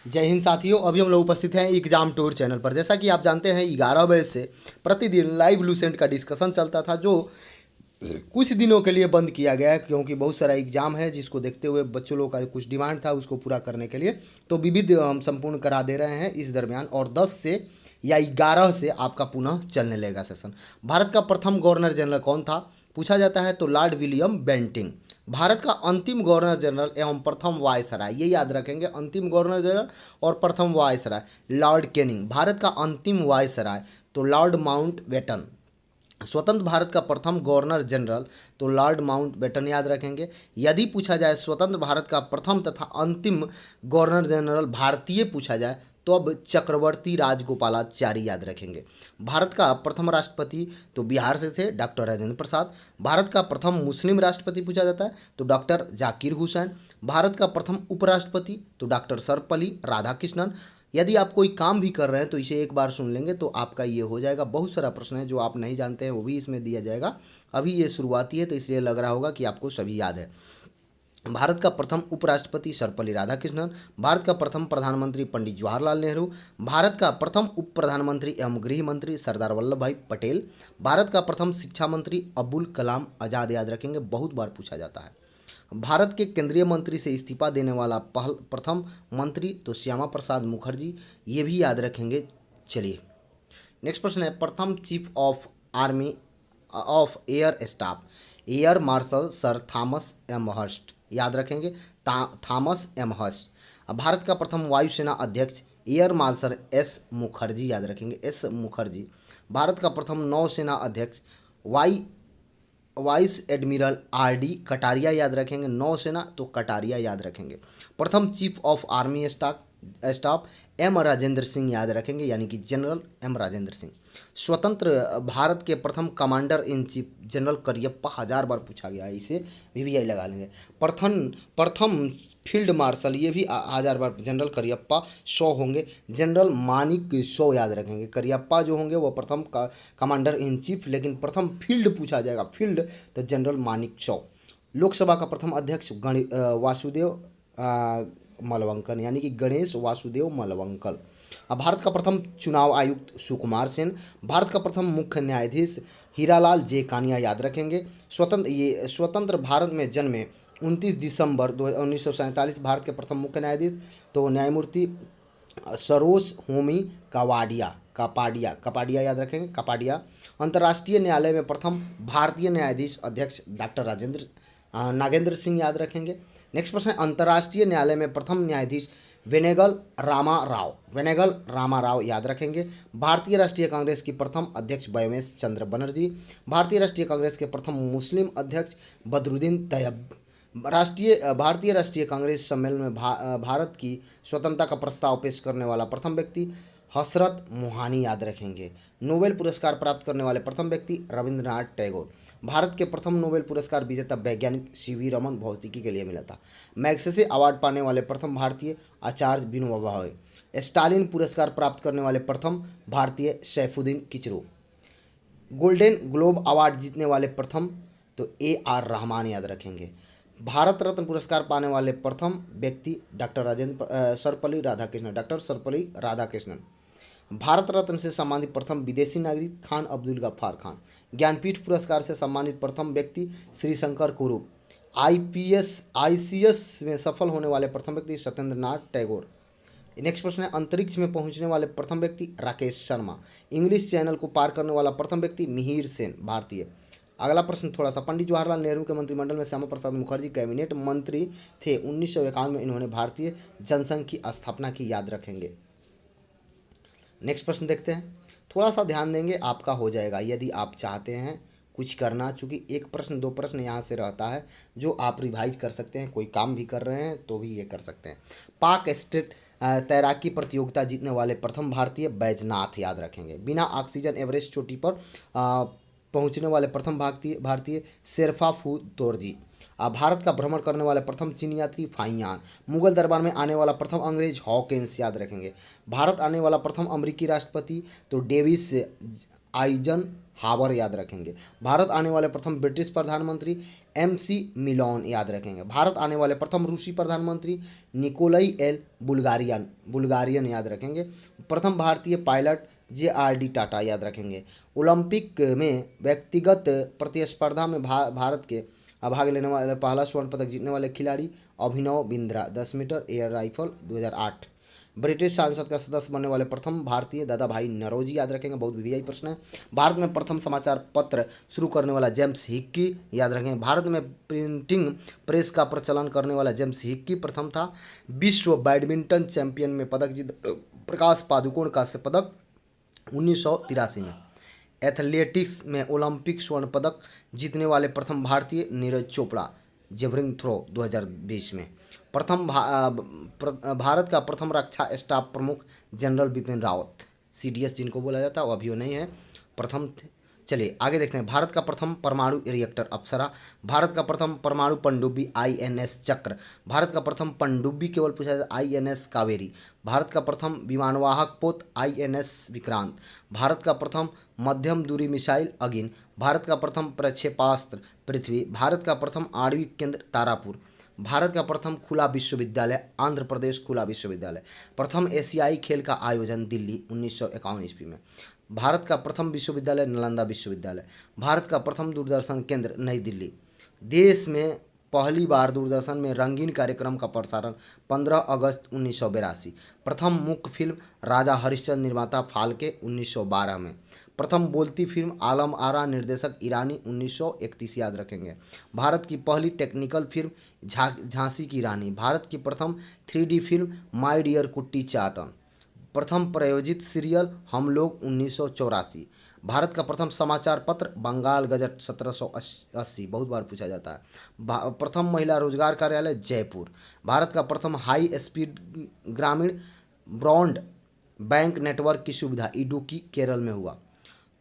जय हिंद साथियों, अभी हम लोग उपस्थित हैं एग्जाम टूर चैनल पर। जैसा कि आप जानते हैं 11 बजे से प्रतिदिन लाइव लूसेंट का डिस्कशन चलता था, जो कुछ दिनों के लिए बंद किया गया है क्योंकि बहुत सारा एग्जाम है जिसको देखते हुए बच्चों लोग का कुछ डिमांड था उसको पूरा करने के लिए। तो विविध हम संपूर्ण करा दे रहे हैं इस दरमियान, और 10 से या 11 से आपका पुनः चलने लगेगा सेशन। भारत का प्रथम गवर्नर जनरल कौन था पूछा जाता है तो लॉर्ड विलियम बेंटिंग। भारत का अंतिम गवर्नर जनरल एवं प्रथम वायसराय, ये याद रखेंगे, अंतिम गवर्नर जनरल और प्रथम वायसराय लॉर्ड कैनिंग। भारत का अंतिम वायसराय तो लॉर्ड माउंटबेटन। स्वतंत्र भारत का प्रथम गवर्नर जनरल तो लॉर्ड माउंटबेटन याद रखेंगे। यदि पूछा जाए स्वतंत्र भारत का प्रथम तथा अंतिम गवर्नर जनरल भारतीय पूछा जाए तो अब चक्रवर्ती राजगोपालाचारी याद रखेंगे। भारत का प्रथम राष्ट्रपति तो बिहार से थे डॉक्टर राजेंद्र प्रसाद। भारत का प्रथम मुस्लिम राष्ट्रपति पूछा जाता है तो डॉक्टर जाकिर हुसैन। भारत का प्रथम उपराष्ट्रपति तो डॉक्टर सर्वपल्ली राधाकृष्णन। यदि आप कोई काम भी कर रहे हैं तो इसे एक बार सुन लेंगे तो आपका ये हो जाएगा। बहुत सारा प्रश्न है जो आप नहीं जानते हैं वो भी इसमें दिया जाएगा। अभी ये शुरुआती है तो इसलिए लग रहा होगा कि आपको सभी याद है। भारत का प्रथम उपराष्ट्रपति सर्वपल्ली राधाकृष्णन। भारत का प्रथम प्रधानमंत्री पंडित जवाहरलाल नेहरू। भारत का प्रथम उप प्रधानमंत्री एवं गृह मंत्री सरदार वल्लभ भाई पटेल। भारत का प्रथम शिक्षा मंत्री अबुल कलाम आज़ाद याद रखेंगे, बहुत बार पूछा जाता है। भारत के केंद्रीय मंत्री से इस्तीफा देने वाला प्रथम मंत्री तो श्यामा प्रसाद मुखर्जी, ये भी याद रखेंगे। चलिए नेक्स्ट प्रश्न है, प्रथम chief of army of air staff air marshal sir Thomas M Hurst याद रखेंगे, थॉमस एम हर्स्ट। भारत का प्रथम वायुसेना अध्यक्ष एयर मार्शल एस मुखर्जी याद रखेंगे, एस मुखर्जी। भारत का प्रथम नौसेना अध्यक्ष vice admiral R D Kataria याद रखेंगे, नौसेना तो कटारिया याद रखेंगे। प्रथम chief of army staff M Rajendra Singh याद रखेंगे, यानी कि जनरल एम राजेंद्र सिंह। स्वतंत्र भारत के प्रथम commander in chief general Cariappa, 1000 बार पूछा गया है, इसे वीवीआई लगा लेंगे। प्रथम प्रथम फील्ड मार्शल, ये भी 1000 बार जनरल करियप्पा। 100 होंगे जनरल मानिक शो याद रखेंगे। करियप्पा जो होंगे वो प्रथम कमांडर इन चीफ, लेकिन प्रथम फील्ड पूछा जाएगा फील्ड तो जनरल मानिक शो। लोकसभा का प्रथम अध्यक्ष वासुदेव मलवंकन, यानी कि गणेश वासुदेव मलवंकन। भारत का प्रथम चुनाव आयुक्त सुकुमार सेन। भारत का प्रथम मुख्य न्यायाधीश हीरालाल जे कानिया याद रखेंगे। स्वतंत्र भारत में जन्मे 29 दिसंबर 1947 भारत के प्रथम मुख्य न्यायाधीश तो न्यायमूर्ति सरोज होमी कपाडिया याद रखेंगे, कपाडिया। अंतर्राष्ट्रीय न्यायालय में प्रथम भारतीय न्यायाधीश अध्यक्ष डॉक्टर नागेंद्र सिंह याद रखेंगे। नेक्स्ट प्रश्न है, अंतर्राष्ट्रीय न्यायालय में प्रथम न्यायाधीश वेनेगल रामा राव याद रखेंगे। भारतीय राष्ट्रीय कांग्रेस की प्रथम अध्यक्ष बैमेश चंद्र बनर्जी। भारतीय राष्ट्रीय कांग्रेस के प्रथम मुस्लिम अध्यक्ष बदरुद्दीन तैयब। भारतीय राष्ट्रीय कांग्रेस सम्मेलन में भारत की स्वतंत्रता का प्रस्ताव पेश करने वाला प्रथम व्यक्ति हसरत मोहानी याद रखेंगे। नोबेल पुरस्कार प्राप्त करने वाले प्रथम व्यक्ति रविंद्रनाथ टैगोर। भारत के प्रथम नोबेल पुरस्कार विजेता वैज्ञानिक सीवी रमन, भौतिकी के लिए मिला था। मैग्सेसे अवार्ड पाने वाले प्रथम भारतीय आचार्य विनोबा भावे। स्टालिन पुरस्कार प्राप्त करने वाले प्रथम भारतीय Saifuddin Kitchlew. Golden Globe award जीतने वाले प्रथम तो AR रहमान याद रखेंगे। भारत रत्न पुरस्कार पाने वाले प्रथम व्यक्ति सर्वपल्ली राधाकृष्णन। भारत रत्न से सम्मानित प्रथम विदेशी नागरिक खान अब्दुल गफ्फार खान। ज्ञानपीठ पुरस्कार से सम्मानित प्रथम व्यक्ति श्री शंकर कुरूप। ICS में सफल होने वाले प्रथम व्यक्ति सत्येंद्र नाथ टैगोर। नेक्स्ट प्रश्न है, अंतरिक्ष में पहुंचने वाले प्रथम व्यक्ति राकेश शर्मा। इंग्लिश चैनल को पार करने वाला प्रथम व्यक्ति मिहिर सेन, भारतीय। अगला प्रश्न थोड़ा सा, पंडित जवाहरलाल नेहरू के मंत्रिमंडल में श्यामा प्रसाद मुखर्जी कैबिनेट मंत्री थे। 1951 में इन्होंने भारतीय जनसंघ की स्थापना की, याद रखेंगे। नेक्स्ट प्रश्न देखते हैं, थोड़ा सा ध्यान देंगे आपका हो जाएगा यदि आप चाहते हैं कुछ करना, चूँकि 1 प्रश्न 2 प्रश्न यहाँ से रहता है जो आप रिवाइज कर सकते हैं, कोई काम भी कर रहे हैं तो भी ये कर सकते हैं। पाक स्टेट तैराकी प्रतियोगिता जीतने वाले प्रथम भारतीय बैजनाथ याद रखेंगे। बिना ऑक्सीजन एवरेस्ट चोटी पर पहुंचने वाले प्रथम भारतीय शेरफा फूतोरजी। भारत का भ्रमण करने वाले प्रथम चीनी यात्री फाइयान। मुगल दरबार में आने वाला प्रथम अंग्रेज हॉकिंस याद रखेंगे। भारत आने वाला प्रथम अमेरिकी राष्ट्रपति तो डेविस आइजन हावर याद रखेंगे। भारत आने वाले प्रथम ब्रिटिश प्रधानमंत्री MC मिलोन याद रखेंगे। भारत आने वाले प्रथम रूसी प्रधानमंत्री निकोलाई एल बुल्गारियन याद रखेंगे। प्रथम भारतीय पायलट JRD टाटा याद रखेंगे। ओलंपिक में व्यक्तिगत प्रतिस्पर्धा में भारत के भाग लेने वाले पहला स्वर्ण पदक जीतने वाले खिलाड़ी Abhinav Bindra 10 metre air rifle 2008। British संसद का सदस्य बनने वाले प्रथम भारतीय दादा भाई नौरोजी याद रखेंगे, बहुत वीआई प्रश्न है। भारत में प्रथम समाचार पत्र शुरू करने वाला जेम्स हिक्की याद रखेंगे। भारत में प्रिंटिंग प्रेस का प्रचलन करने वाला जेम्स हिक्की प्रथम था। विश्व बैडमिंटन चैंपियन में पदक जीत प्रकाश पादुकोण कांस्य पदक 1983 में। एथलेटिक्स में ओलंपिक स्वर्ण पदक जीतने वाले प्रथम भारतीय नीरज चोपड़ा जेवलिन थ्रो 2020 में। भारत का प्रथम रक्षा स्टाफ प्रमुख जनरल बिपिन रावत CDS जिनको बोला जाता है, वो अभी वो नहीं है, प्रथम थे। चलिए आगे देखते हैं। भारत का प्रथम परमाणु रिएक्टर अप्सरा। भारत का प्रथम परमाणु पनडुब्बी INS चक्र। भारत का प्रथम पनडुब्बी केवल पूछा जाता है INS कावेरी। भारत का प्रथम विमानवाहक पोत INS विक्रांत। भारत का प्रथम मध्यम दूरी मिसाइल अगिन। भारत का प्रथम प्रक्षेपास्त्र पृथ्वी। भारत का प्रथम आणविक केंद्र तारापुर। भारत का प्रथम खुला विश्वविद्यालय आंध्र प्रदेश खुला विश्वविद्यालय। प्रथम एशियाई खेल का आयोजन दिल्ली 1951 ईस्वी में। भारत का प्रथम विश्वविद्यालय नालंदा विश्वविद्यालय। भारत का प्रथम दूरदर्शन केंद्र नई दिल्ली। देश में पहली बार दूरदर्शन में रंगीन कार्यक्रम का प्रसारण 15 अगस्त 1982। प्रथम मुख्य फिल्म राजा हरिश्चंद्र निर्माता फाल्के 1912 में। प्रथम बोलती फिल्म आलम आरा निर्देशक ईरानी 1931 याद रखेंगे। भारत की पहली टेक्निकल फिल्म झांसी की रानी। भारत की प्रथम 3D फिल्म माय डियर कुट्टी चाटन। प्रथम प्रायोजित सीरियल हम लोग 1984। भारत का प्रथम समाचार पत्र बंगाल गजट 1780 बहुत बार पूछा जाता है। प्रथम महिला रोजगार कार्यालय जयपुर। भारत का प्रथम हाई स्पीड ग्रामीण ब्रॉड बैंक नेटवर्क की सुविधा इडुक्की केरल में हुआ।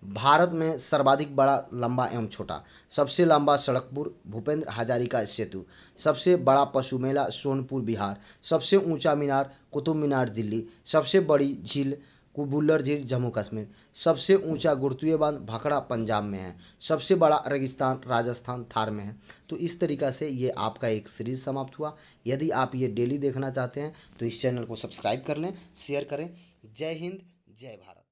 भारत में सर्वाधिक बड़ा लंबा एवं छोटा सबसे लंबा सड़कपुर भूपेंद्र हजारिका सेतु। सबसे बड़ा पशु मेला सोनपुर बिहार। सबसे ऊंचा मीनार कुतुब मीनार दिल्ली। सबसे बड़ी झील कुबुल्लर झील जम्मू कश्मीर। सबसे ऊंचा गुरुत्वीय बांध भाखड़ा पंजाब में है। सबसे बड़ा रेगिस्तान राजस्थान थार में है। तो इस तरीक़ा से ये आपका एक सीरीज़ समाप्त हुआ। यदि आप ये डेली देखना चाहते हैं तो इस चैनल को सब्सक्राइब कर लें, शेयर करें। जय हिंद, जय भारत।